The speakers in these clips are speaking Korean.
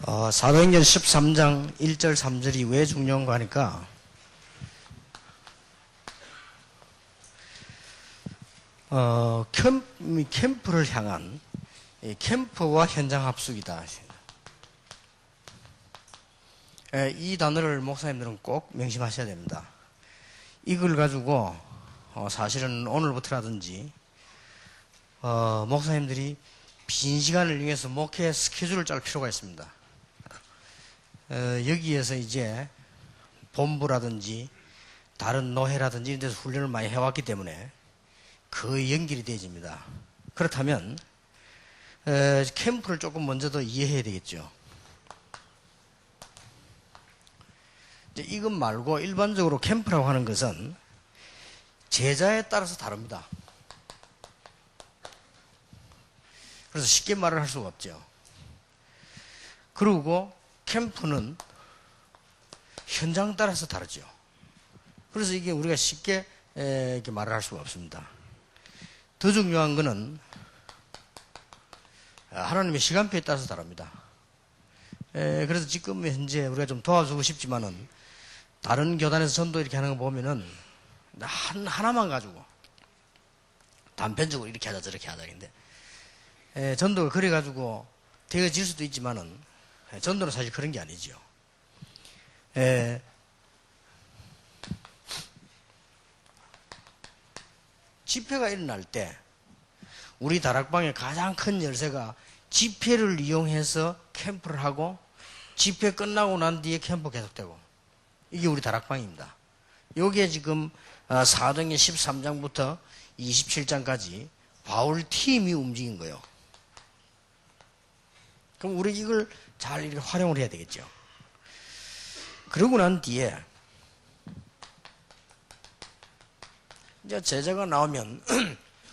사도행전 13장 1절 3절이 왜 중요한가 하니까 캠프를 향한 캠프와 현장 합숙이다. 이 단어를 목사님들은 꼭 명심하셔야 됩니다. 이걸 가지고 사실은 오늘부터라든지 목사님들이 빈 시간을 이용해서 목회 스케줄을 짤 필요가 있습니다. 여기에서 이제 본부라든지 다른 노회라든지 이런 데서 훈련을 많이 해왔기 때문에 거의 연결이 되어집니다. 그렇다면 캠프를 조금 먼저 더 이해해야 되겠죠. 이제 이것 말고 일반적으로 캠프라고 하는 것은 제자에 따라서 다릅니다. 그래서 쉽게 말을 할 수가 없죠. 그리고 캠프는 현장 따라서 다르죠. 그래서 이게 우리가 쉽게 이렇게 말을 할 수가 없습니다. 더 중요한 것은 하나님의 시간표에 따라서 다릅니다. 그래서 지금 현재 우리가 좀 도와주고 싶지만은 다른 교단에서 전도 이렇게 하는 거 보면은 하나만 가지고 단편적으로 이렇게 하자 저렇게 하자 근데 전도가 그래가지고 되어질 수도 있지만은 전도는 사실 그런 게 아니죠. 집회가 일어날 때 우리 다락방의 가장 큰 열쇠가 집회를 이용해서 캠프를 하고 집회 끝나고 난 뒤에 캠프 계속되고 이게 우리 다락방입니다. 요게 지금 사도행전 13장부터 27장까지 바울 팀이 움직인 거예요. 그럼 우리 이걸 잘 이렇게 활용을 해야 되겠죠. 그러고 난 뒤에 이제 제자가 나오면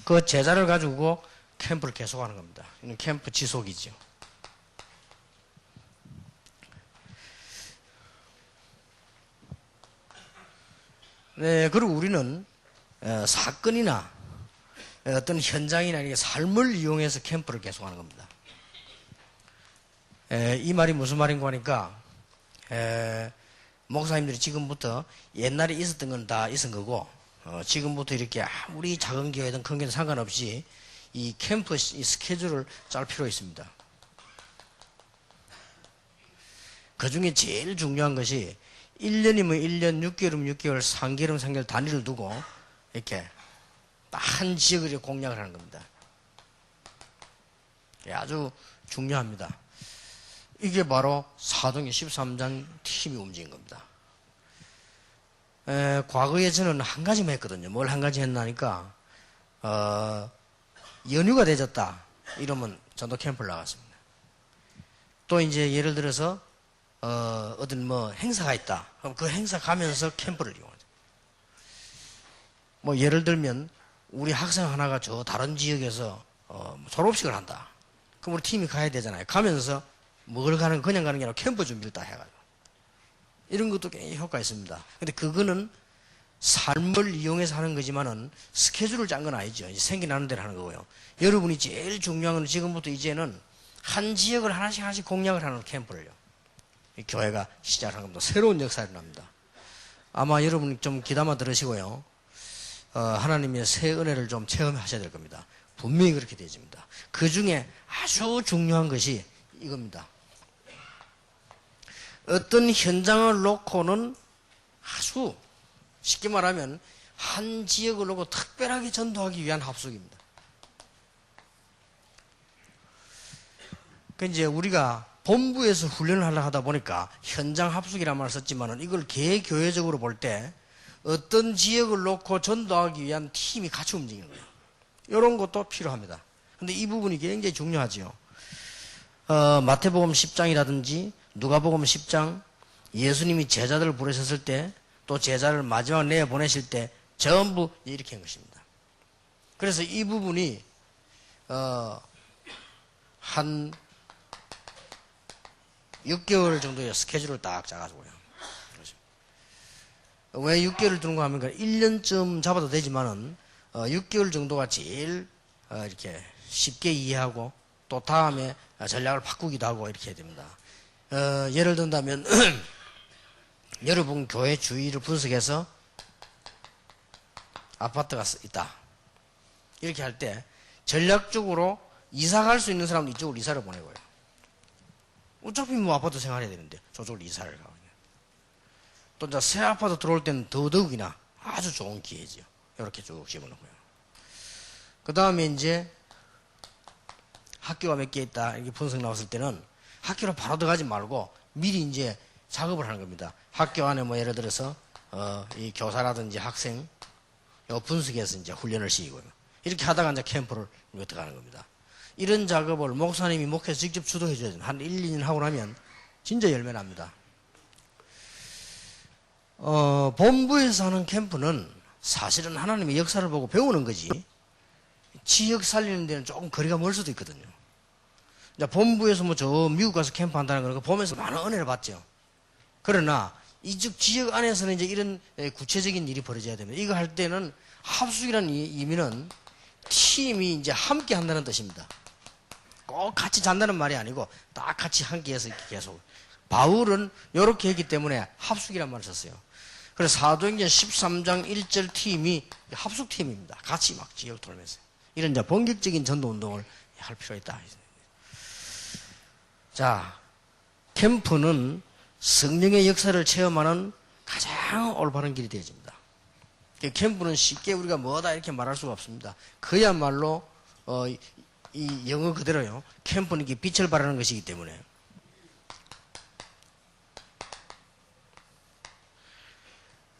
그 제자를 가지고 캠프를 계속하는 겁니다. 이는 캠프 지속이죠. 네, 그리고 우리는 사건이나 어떤 현장이나 이렇게 삶을 이용해서 캠프를 계속하는 겁니다. 이 말이 무슨 말인가 하니까 목사님들이 지금부터 옛날에 있었던 건 다 있은 거고 지금부터 이렇게 아무리 작은 교회든 큰 교회든 상관없이 이 캠프 이 스케줄을 짤 필요가 있습니다. 그 중에 제일 중요한 것이 1년이면 1년, 6개월이면 6개월, 3개월이면 3개월 단위를 두고 이렇게 한 지역을 공략을 하는 겁니다. 아주 중요합니다. 이게 바로 사도행전 13장 팀이 움직인 겁니다. 과거에 저는 한 가지만 했거든요. 뭘 한 가지 했나니까 연휴가 되졌다 이러면 전도 캠프를 나갔습니다. 또 이제 예를 들어서 어떤 뭐 행사가 있다 그럼 그 행사 가면서 캠프를 이용하죠. 뭐 예를 들면 우리 학생 하나가 저 다른 지역에서 졸업식을 한다 그럼 우리 팀이 가야 되잖아요. 가면서 뭘 가는 그냥 가는 게 아니라 캠프 준비를 다 해가지고 이런 것도 굉장히 효과가 있습니다. 근데 그거는 삶을 이용해서 하는 거지만은 스케줄을 짠 건 아니죠. 이제 생겨나는 대로 하는 거고요. 여러분이 제일 중요한 건 지금부터 이제는 한 지역을 하나씩 공략을 하는 캠프를요. 이 교회가 시작하는 겁니다. 새로운 역사가 일어납니다. 아마 여러분이 좀 귀담아 들으시고요. 하나님의 새 은혜를 좀 체험하셔야 될 겁니다. 분명히 그렇게 되어집니다. 그 중에 아주 중요한 것이 이겁니다. 어떤 현장을 놓고는 아주 쉽게 말하면 한 지역을 놓고 특별하게 전도하기 위한 합숙입니다. 그 이제 우리가 본부에서 훈련을 하려 하다 보니까 현장 합숙이라는 말을 썼지만은 이걸 개교회적으로 볼 때 어떤 지역을 놓고 전도하기 위한 팀이 같이 움직이는 거예요. 이런 것도 필요합니다. 근데 이 부분이 굉장히 중요하죠. 마태복음 10장이라든지 누가복음 10장 예수님이 제자들을 부르셨을 때 또 제자를 마지막 내보내실 때 전부 이렇게 한 것입니다. 그래서 이 부분이 한 6개월 정도의 스케줄을 딱 짜가지고요. 왜 6개월을 두는가 하면 1년쯤 잡아도 되지만은 6개월 정도가 제일 이렇게 쉽게 이해하고 또 다음에 전략을 바꾸기도 하고 이렇게 해야 됩니다. 예를 든다면 여러분 교회 주위를 분석해서 아파트가 있다. 이렇게 할 때 전략적으로 이사 갈 수 있는 사람도 이쪽으로 이사를 보내고요. 어차피 뭐 아파트 생활해야 되는데 저쪽으로 이사를 가고. 또 이제 새 아파트 들어올 때는 더더욱이나 아주 좋은 기회죠. 이렇게 쭉 집어넣고요. 그 다음에 이제 학교가 몇 개 있다 이렇게 분석 나왔을 때는 학교로 바로 들어가지 말고 미리 이제 작업을 하는 겁니다. 학교 안에 뭐 예를 들어서 이 교사라든지 학생 요 분석해서 이제 훈련을 시키고요. 이렇게 하다가 이제 캠프를 들어가는 겁니다. 이런 작업을 목사님이 목회에서 직접 주도해 줘야 돼요. 한 1, 2년 하고 나면 진짜 열매 납니다. 본부에서 하는 캠프는 사실은 하나님의 역사를 보고 배우는 거지 지역 살리는 데는 조금 거리가 멀 수도 있거든요. 이제 본부에서 뭐 저 미국 가서 캠프 한다는 거 보면서 많은 은혜를 받죠. 그러나 이쪽 지역 안에서는 이제 이런 구체적인 일이 벌어져야 됩니다. 이거 할 때는 합숙이라는 의미는 팀이 이제 함께 한다는 뜻입니다. 꼭 같이 잔다는 말이 아니고 딱 같이 함께해서 이렇게 계속. 바울은 이렇게 했기 때문에 합숙이란 말을 썼어요. 그래서 사도행전 13장 1절 팀이 합숙팀입니다. 같이 막 지역 돌면서. 이런 이제 본격적인 전도 운동을 할 필요가 있다. 자, 캠프는 성령의 역사를 체험하는 가장 올바른 길이 되어집니다. 캠프는 쉽게 우리가 뭐다 이렇게 말할 수가 없습니다. 그야말로 이 영어 그대로요. 캠프는 이게 빛을 발하는 것이기 때문에.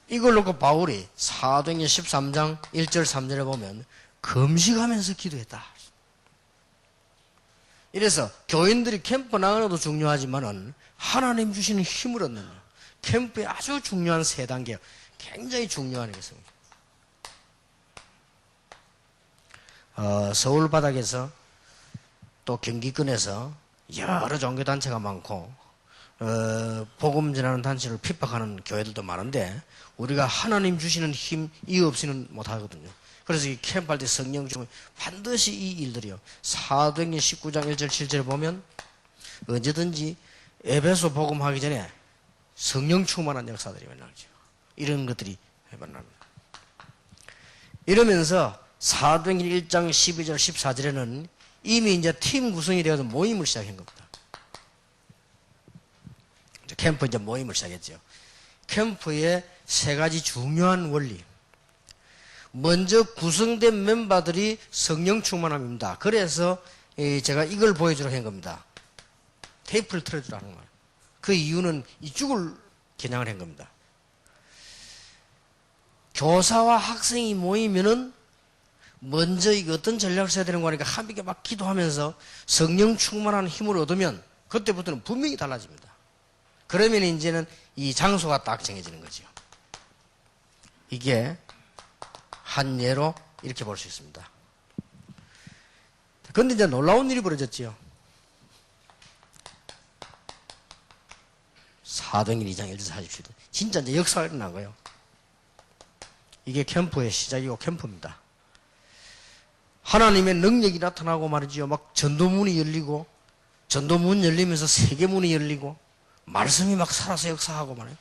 이걸 놓고 바울이 사도행전 13장 1절 3절에 보면 금식하면서 기도했다. 이래서 교인들이 캠프 나가는 것도 중요하지만은 하나님 주시는 힘을 얻는 캠프의 아주 중요한 세 단계, 굉장히 중요한 것입니다. 서울 바닥에서 또 경기권에서 여러 종교단체가 많고 복음 전하는 단체를 핍박하는 교회들도 많은데 우리가 하나님 주시는 힘 이 없이는 못하거든요. 그래서 이 캠프할 때 성령 주면 반드시 이 일들이요. 사도행전 19장 1절 7절에 보면 언제든지 에베소 복음하기 전에 성령 충만한 역사들이 만나죠. 이런 것들이 만납니다. 이러면서 사도행전 1장 12절 14절에는 이미 이제 팀 구성이 되어서 모임을 시작한 겁니다. 캠프 이제 모임을 시작했죠. 캠프의 세 가지 중요한 원리. 먼저 구성된 멤버들이 성령 충만함입니다. 그래서 제가 이걸 보여주려고 한 겁니다. 테이프를 틀어주라는 말. 그 이유는 이쪽을 겨냥을 한 겁니다. 교사와 학생이 모이면은 먼저 이거 어떤 전략을 써야 되는 거니까 함께 막 기도하면서 성령 충만한 힘을 얻으면 그때부터는 분명히 달라집니다. 그러면 이제는 이 장소가 딱 정해지는 거죠. 이게 한 예로 이렇게 볼 수 있습니다. 그런데 이제 놀라운 일이 벌어졌지요. 사도행전 2장 1절 47절. 진짜 이제 역사가 일어난 거예요. 이게 캠프의 시작이고 캠프입니다. 하나님의 능력이 나타나고 말이지요. 막 전도문이 열리고, 전도문 열리면서 세계문이 열리고, 말씀이 막 살아서 역사하고 말이에요.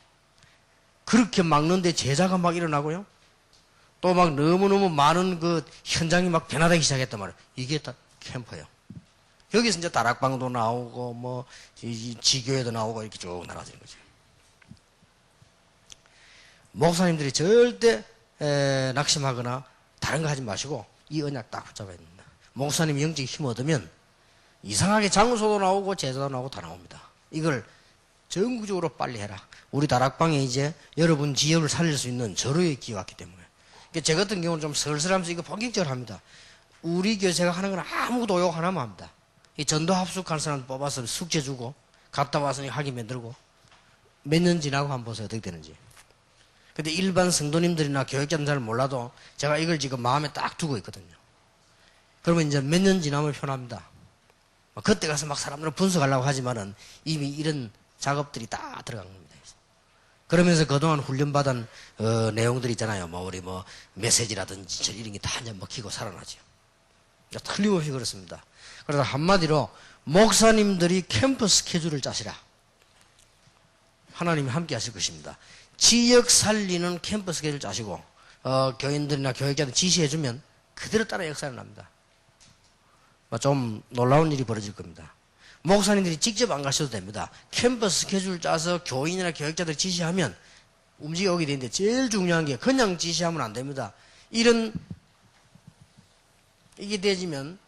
그렇게 막는데 제자가 막 일어나고요. 또 막 너무너무 많은 그 현장이 막 변화되기 시작했단 말이에요. 이게 다 캠프예요. 여기서 이제 다락방도 나오고, 뭐, 지교회도 나오고 이렇게 쭉 나눠지는 거죠. 목사님들이 절대 낙심하거나 다른 거 하지 마시고 이 언약 딱 붙잡아야 됩니다. 목사님이 영적인 힘을 얻으면 이상하게 장소도 나오고 제자도 나오고 다 나옵니다. 이걸 전국적으로 빨리 해라. 우리 다락방에 이제 여러분 지역을 살릴 수 있는 절호의 기회가 왔기 때문에. 제 같은 경우는 좀 슬슬하면서 이거 본격적으로 합니다. 우리 교회가 하는 건 아무것도 욕 하나만 합니다. 이 전도 합숙한 사람 뽑아서 숙제 주고 갔다 와서 학위 만들고 몇 년 지나고 한번 보세요. 어떻게 되는지. 근데 일반 성도님들이나 교육자는 잘 몰라도 제가 이걸 지금 마음에 딱 두고 있거든요. 그러면 이제 몇 년 지나면 편합니다. 그때 가서 막 사람들을 분석하려고 하지만은 이미 이런 작업들이 다 들어간 겁니다. 그러면서 그동안 훈련받은 내용들 있잖아요. 뭐 우리 뭐 메시지라든지 이런 게 다 이제 먹히고 살아나죠. 틀림없이 그렇습니다. 그래서 한마디로 목사님들이 캠프 스케줄을 짜시라. 하나님이 함께 하실 것입니다. 지역 살리는 캠프 스케줄 짜시고 교인들이나 교육자들 지시해주면 그대로 따라 역사를 납니다. 좀 놀라운 일이 벌어질 겁니다. 목사님들이 직접 안 가셔도 됩니다. 캠프 스케줄 짜서 교인이나 교육자들 지시하면 움직여 오게 되는데 제일 중요한 게 그냥 지시하면 안 됩니다. 이게 되지면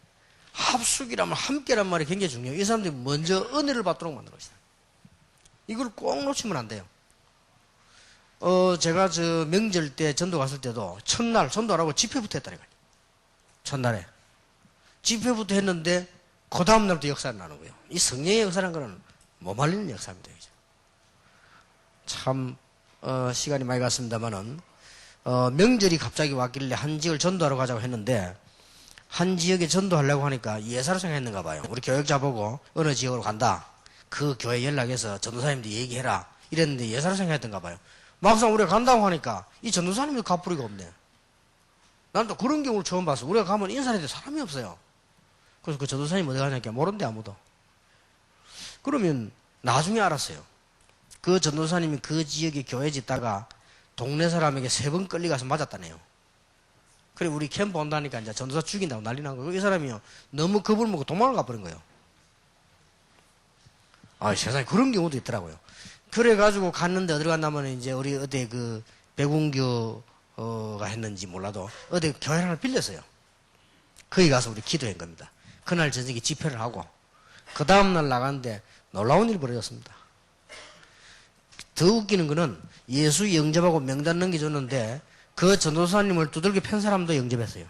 합숙이라면 함께란 말이 굉장히 중요해요. 이 사람들이 먼저 은혜를 받도록 만든 것이다. 이걸 꼭 놓치면 안 돼요. 제가 저 명절 때 전도 갔을 때도 첫날 전도하라고 집회부터 했다니까요. 첫날에. 집회부터 했는데 그 다음날부터 역사가 나는 거예요. 이 성령의 역사라는 거는 못 말리는 역사입니다. 참 시간이 많이 갔습니다만은 명절이 갑자기 왔길래 한 지역을 전도하러 가자고 했는데 한 지역에 전도하려고 하니까 예사로 생각했는가 봐요. 우리 교역자 보고 어느 지역으로 간다. 그 교회 연락해서 전도사님들 얘기해라. 이랬는데 예사로 생각했던가 봐요. 막상 우리가 간다고 하니까 이 전도사님도 갚부리가 없네. 난 또 그런 경우를 처음 봤어. 우리가 가면 인사할 때 사람이 없어요. 그래서 그 전도사님 어디 가냐니까 모른대 아무도. 그러면 나중에 알았어요. 그 전도사님이 그 지역에 교회 짓다가 동네 사람에게 3번 끌려가서 맞았다네요. 그래 우리 캠프 온다니까 이제 전도사 죽인다고 난리 난 거예요. 이 사람이요 너무 겁을 먹고 도망을 가버린 거예요. 아 세상에 그런 경우도 있더라고요. 그래가지고 갔는데 어디로 갔냐면 이제 우리 어디 그 백운교가 했는지 몰라도 어디 교회 하나 빌렸어요. 거기 가서 우리 기도한 겁니다. 그날 저녁에 집회를 하고 그 다음날 나갔는데 놀라운 일이 벌어졌습니다. 더 웃기는 거는 예수 영접하고 명단 넘겨줬는데 그 전도사님을 두들겨 팬 사람도 영접했어요.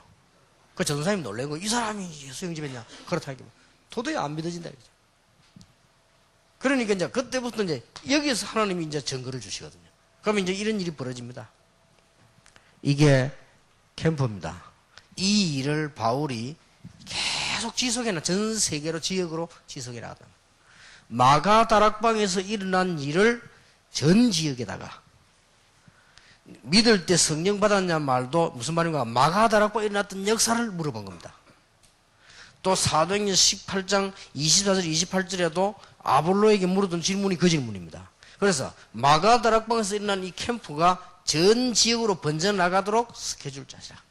그 전도사님 놀란 거, 이 사람이 예수 영접했냐? 그렇다 하니까 도저히 안 믿어진다. 그러니까 이제 그때부터 이제 여기서 하나님이 이제 증거를 주시거든요. 그러면 이제 이런 일이 벌어집니다. 이게 캠프입니다. 이 일을 바울이 계속 지속해나 전 세계로 지역으로 지속해 나가다. 마가 다락방에서 일어난 일을 전 지역에다가 믿을 때 성령 받았냐 말도 무슨 말인가 마가 다락방에 일어났던 역사를 물어본 겁니다. 또 사도행전 18장 24절 28절에도 아볼로에게 물었던 질문이 그 질문입니다. 그래서 마가 다락방에서 일어난 이 캠프가 전 지역으로 번져나가도록 스케줄 짜시라.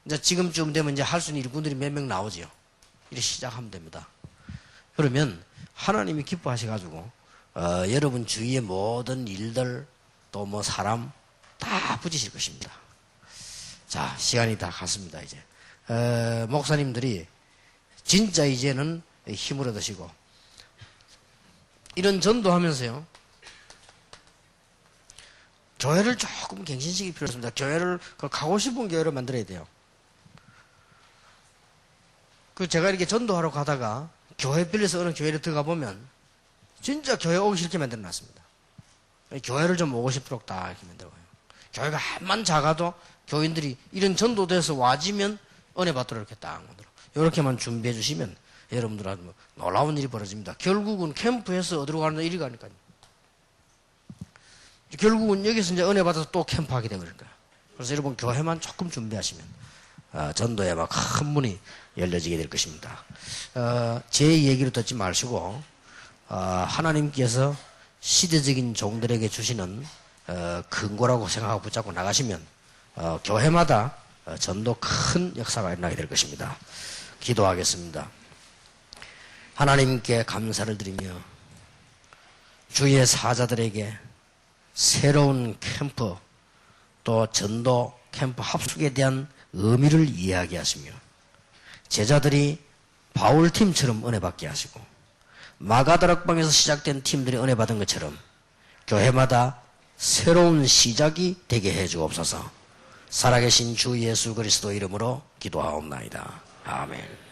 이제 지금쯤 되면 이제 할 수 있는 일꾼들이 몇 명 나오지요. 이렇게 시작하면 됩니다. 그러면 하나님이 기뻐하셔가지고 여러분 주위의 모든 일들 또 뭐 사람 다 부지실 것입니다. 자 시간이 다 갔습니다. 이제 목사님들이 진짜 이제는 힘을 얻으시고 이런 전도하면서요 교회를 조금 갱신시키기 필요합니다. 교회를 가고 싶은 교회를 만들어야 돼요. 그 제가 이렇게 전도하러 가다가 교회 빌려서 어느 교회를 들어가 보면 진짜 교회 오기 싫게 만들어 놨습니다. 교회를 좀 오고 싶도록 다 이렇게 만들어요. 교회가 한만 작아도 교인들이 이런 전도돼서 와지면 은혜 받도록 이렇게 딱 만들어. 이렇게만 준비해 주시면 여러분들한테 놀라운 일이 벌어집니다. 결국은 캠프에서 어디로 가는데 이리 가니까요. 결국은 여기서 이제 은혜 받아서 또 캠프하게 되는 거예요. 그래서 여러분 교회만 조금 준비하시면 전도에 막 큰 문이 열려지게 될 것입니다. 제 얘기를 듣지 마시고 하나님께서 시대적인 종들에게 주시는 근거라고 생각하고 붙잡고 나가시면 교회마다 전도 큰 역사가 일어나게 될 것입니다. 기도하겠습니다. 하나님께 감사를 드리며 주의 사자들에게 새로운 캠프 또 전도 캠프 합숙에 대한 의미를 이야기하시며 제자들이 바울팀처럼 은혜 받게 하시고 마가다락방에서 시작된 팀들이 은혜 받은 것처럼 교회마다 새로운 시작이 되게 해 주옵소서. 살아계신 주 예수 그리스도 이름으로 기도하옵나이다. 아멘.